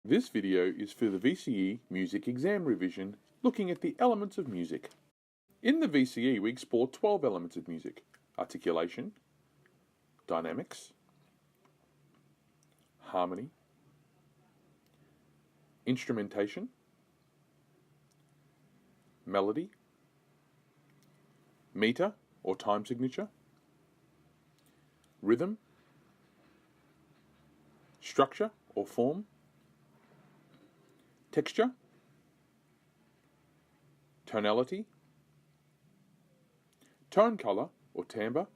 This video is for the VCE Music Exam Revision, looking at the elements of music. In the VCE, we explore 12 elements of music: articulation, dynamics, harmony, instrumentation, melody, meter or time signature, rhythm, structure or form, texture, tonality, tone color or timbre,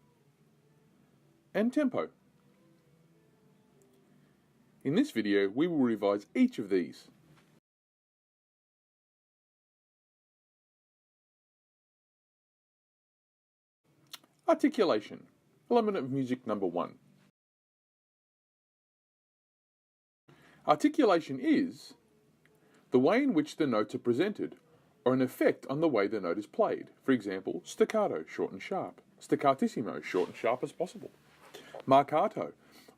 and tempo. In this video, we will revise each of these. Articulation, element of music number 1. Articulation is the way in which the notes are presented, or an effect on the way the note is played. For example, staccato, short and sharp. Staccatissimo, short and sharp as possible. Marcato,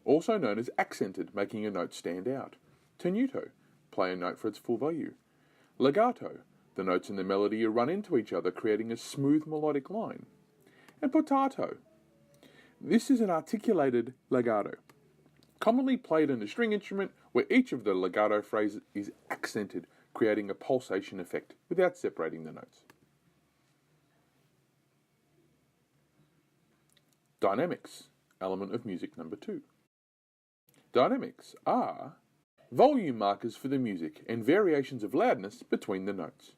also known as accented, making a note stand out. Tenuto, play a note for its full value. Legato, the notes in the melody run into each other, creating a smooth melodic line. And portato, this is an articulated legato, commonly played on a string instrument where each of the legato phrases is accented, creating a pulsation effect without separating the notes. Dynamics, element of music number 2. Dynamics are volume markers for the music and variations of loudness between the notes.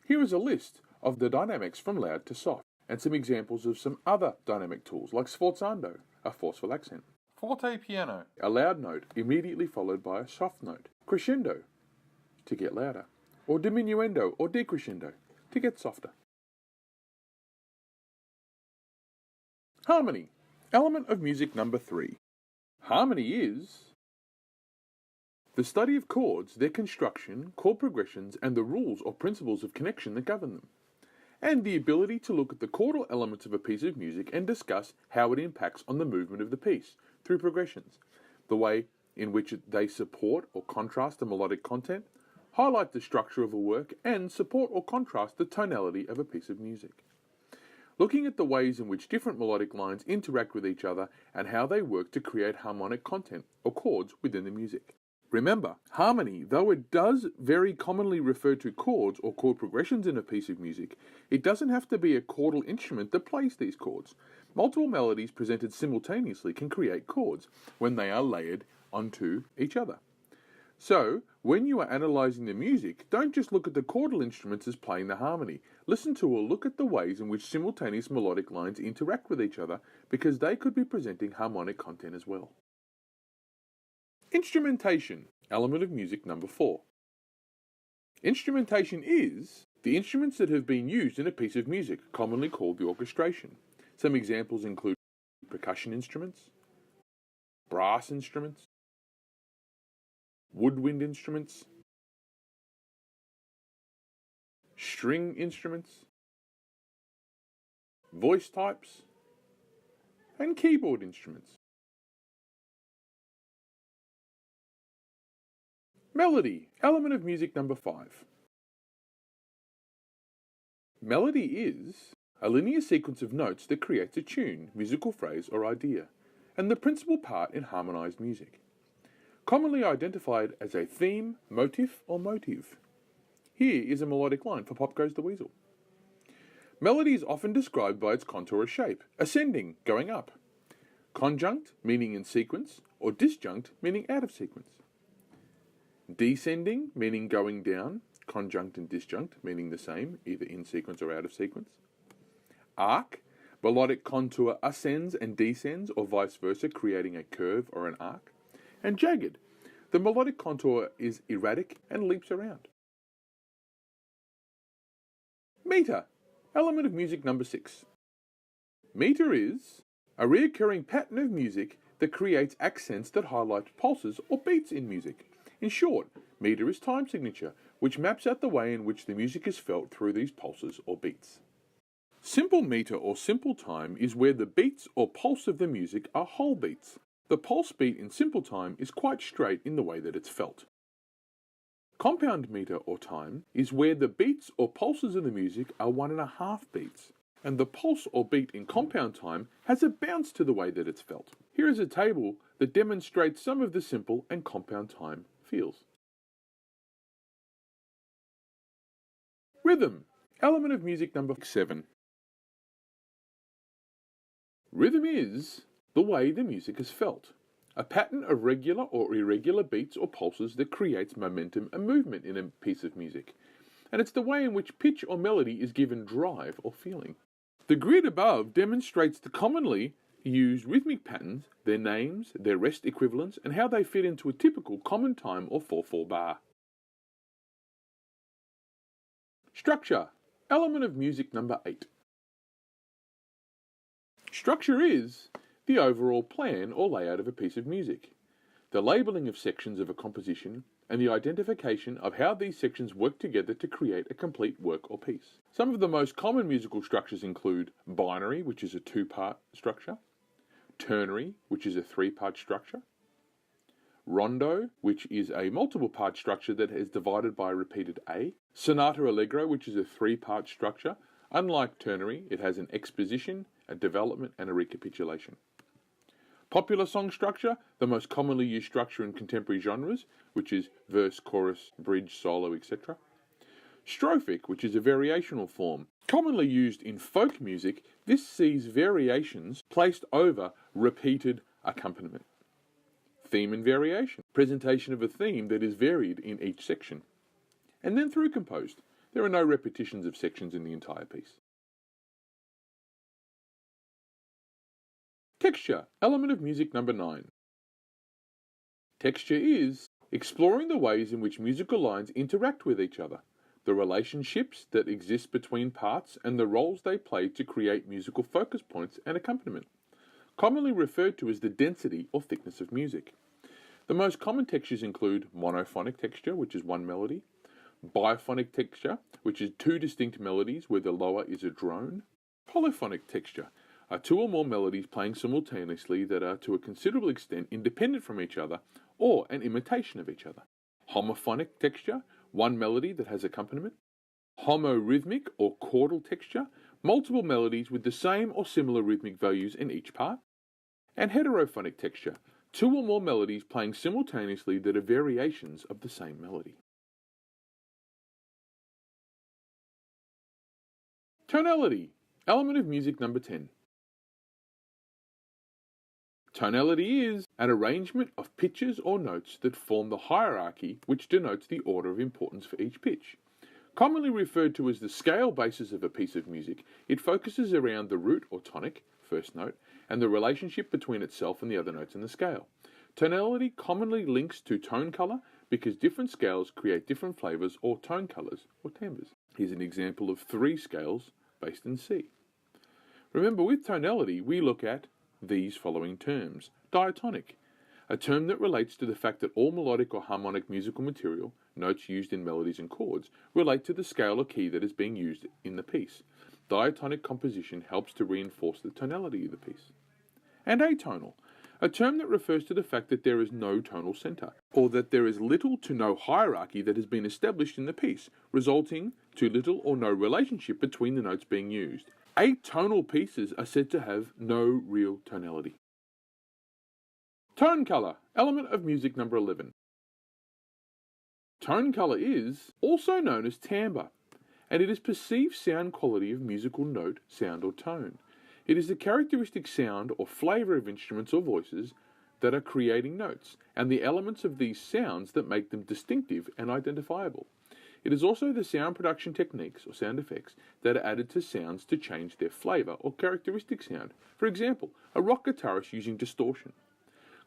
Here is a list of the dynamics from loud to soft, and some examples of some other dynamic tools like sforzando, a forceful accent. Forte piano, a loud note immediately followed by a soft note. Crescendo, to get louder. Or diminuendo or decrescendo, to get softer. Harmony, element of music number 3. Harmony is the study of chords, their construction, chord progressions, and the rules or principles of connection that govern them, and the ability to look at the chordal elements of a piece of music and discuss how it impacts on the movement of the piece through progressions, the way in which they support or contrast the melodic content, highlight the structure of a work, and support or contrast the tonality of a piece of music. Looking at the ways in which different melodic lines interact with each other and how they work to create harmonic content or chords within the music. Remember, harmony, though it does very commonly refer to chords or chord progressions in a piece of music, it doesn't have to be a chordal instrument that plays these chords. Multiple melodies presented simultaneously can create chords when they are layered onto each other. So, when you are analysing the music, don't just look at the chordal instruments as playing the harmony. Listen to or look at the ways in which simultaneous melodic lines interact with each other, because they could be presenting harmonic content as well. Instrumentation, element of music number 4. Instrumentation is the instruments that have been used in a piece of music, commonly called the orchestration. Some examples include percussion instruments, brass instruments, woodwind instruments, string instruments, voice types, and keyboard instruments. Melody, element of music number 5. Melody is a linear sequence of notes that creates a tune, musical phrase, or idea, and the principal part in harmonized music. Commonly identified as a theme, motif, or motive. Here is a melodic line for Pop Goes the Weasel. Melody is often described by its contour or shape, ascending, going up, conjunct, meaning in sequence, or disjunct, meaning out of sequence. Descending, meaning going down, conjunct and disjunct, meaning the same, either in sequence or out of sequence. Arc, melodic contour ascends and descends, or vice versa, creating a curve or an arc. And jagged, the melodic contour is erratic and leaps around. Meter, element of music number 6. Meter is a recurring pattern of music that creates accents that highlight pulses or beats in music. In short, meter is time signature, which maps out the way in which the music is felt through these pulses or beats. Simple meter or simple time is where the beats or pulse of the music are whole beats. The pulse beat in simple time is quite straight in the way that it's felt. Compound meter or time is where the beats or pulses of the music are 1.5 beats, and the pulse or beat in compound time has a bounce to the way that it's felt. Here is a table that demonstrates some of the simple and compound time feels. Rhythm, element of music number 7. Rhythm is the way the music is felt, a pattern of regular or irregular beats or pulses that creates momentum and movement in a piece of music, and it's the way in which pitch or melody is given drive or feeling. The grid above demonstrates the commonly used rhythmic patterns, their names, their rest equivalents, and how they fit into a typical common time or 4/4 bar. Structure, element of music number 8. Structure is the overall plan or layout of a piece of music, the labelling of sections of a composition, and the identification of how these sections work together to create a complete work or piece. Some of the most common musical structures include binary, which is a 2-part structure, ternary, which is a 3-part structure, rondo, which is a multiple-part structure that is divided by a repeated A, sonata allegro, which is a 3-part structure. Unlike ternary, it has an exposition, a development, and a recapitulation. Popular song structure, the most commonly used structure in contemporary genres, which is verse, chorus, bridge, solo, etc. Strophic, which is a variational form. Commonly used in folk music, this sees variations placed over repeated accompaniment. Theme and variation, presentation of a theme that is varied in each section. And then through composed. There are no repetitions of sections in the entire piece. Texture, element of music number 9. Texture is exploring the ways in which musical lines interact with each other, the relationships that exist between parts, and the roles they play to create musical focus points and accompaniment, commonly referred to as the density or thickness of music. The most common textures include monophonic texture, which is one melody, biphonic texture, which is 2 distinct melodies where the lower is a drone, polyphonic texture, are 2 or more melodies playing simultaneously that are to a considerable extent independent from each other or an imitation of each other. Homophonic texture, 1 melody that has accompaniment. Homorhythmic or chordal texture, multiple melodies with the same or similar rhythmic values in each part. And heterophonic texture, 2 or more melodies playing simultaneously that are variations of the same melody. Tonality, element of music number 10. Tonality is an arrangement of pitches or notes that form the hierarchy which denotes the order of importance for each pitch. Commonly referred to as the scale basis of a piece of music, it focuses around the root or tonic, first note, and the relationship between itself and the other notes in the scale. Tonality commonly links to tone color because different scales create different flavors or tone colors or timbres. Here's an example of 3 scales based in C. Remember, with tonality, we look at these following terms. Diatonic, a term that relates to the fact that all melodic or harmonic musical material, notes used in melodies and chords, relate to the scale or key that is being used in the piece. Diatonic composition helps to reinforce the tonality of the piece. And atonal, a term that refers to the fact that there is no tonal center, or that there is little to no hierarchy that has been established in the piece, resulting to little or no relationship between the notes being used. Atonal pieces are said to have no real tonality. Tone color, element of music number 11. Tone color is also known as timbre, and it is perceived sound quality of musical note, sound, or tone. It is the characteristic sound or flavor of instruments or voices that are creating notes, and the elements of these sounds that make them distinctive and identifiable. It is also the sound production techniques or sound effects that are added to sounds to change their flavor or characteristic sound. For example, a rock guitarist using distortion.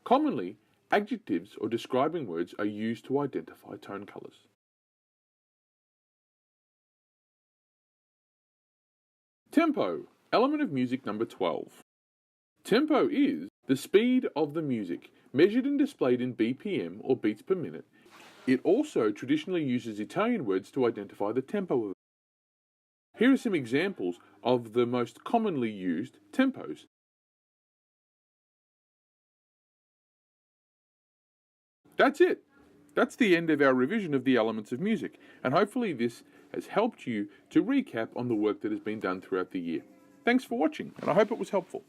Commonly, adjectives or describing words are used to identify tone colors. Tempo, element of music number 12. Tempo is the speed of the music, measured and displayed in BPM or beats per minute. It also traditionally uses Italian words to identify the tempo of it. Here are some examples of the most commonly used tempos. That's it. That's the end of our revision of the elements of music, and hopefully this has helped you to recap on the work that has been done throughout the year. Thanks for watching, and I hope it was helpful.